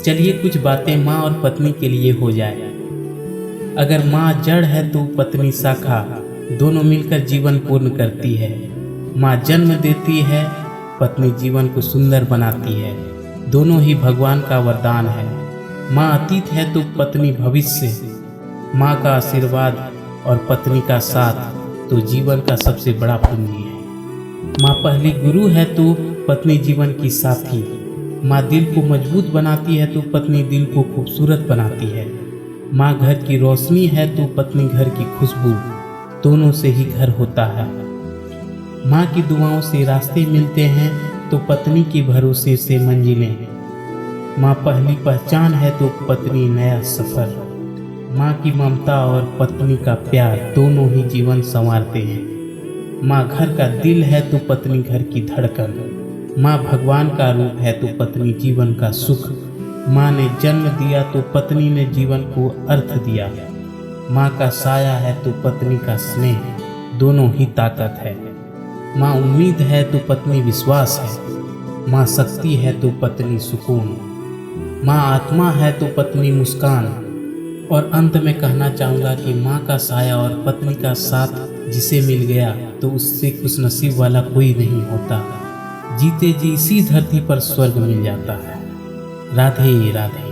चलिए कुछ बातें माँ और पत्नी के लिए हो जाए। अगर माँ जड़ है तो पत्नी शाखा, दोनों मिलकर जीवन पूर्ण करती है। माँ जन्म देती है, पत्नी जीवन को सुंदर बनाती है। दोनों ही भगवान का वरदान है। माँ अतीत है तो पत्नी भविष्य। माँ का आशीर्वाद और पत्नी का साथ तो जीवन का सबसे बड़ा पुण्य है। माँ पहली गुरु है तो पत्नी जीवन की साथी। माँ दिल को मजबूत बनाती है तो पत्नी दिल को खूबसूरत बनाती है। माँ घर की रोशनी है तो पत्नी घर की खुशबू। दोनों से ही घर होता है। माँ की दुआओं से रास्ते मिलते हैं तो पत्नी के भरोसे से मंजिलें। माँ पहली पहचान है तो पत्नी नया सफर। माँ की ममता और पत्नी का प्यार दोनों ही जीवन संवारते हैं। माँ घर का दिल है तो पत्नी घर की धड़कन। माँ भगवान का रूप है तो पत्नी जीवन का सुख। माँ ने जन्म दिया तो पत्नी ने जीवन को अर्थ दिया। माँ का साया है तो पत्नी का स्नेह, दोनों ही ताकत है। माँ उम्मीद है तो पत्नी विश्वास है। माँ शक्ति है तो पत्नी सुकून। माँ आत्मा है तो पत्नी मुस्कान। और अंत में कहना चाहूँगा कि माँ का साया और पत्नी का साथ जिसे मिल गया तो उससे खुशनसीब वाला कोई नहीं होता। जीते जी इसी धरती पर स्वर्ग मिल जाता है। राधे राधे।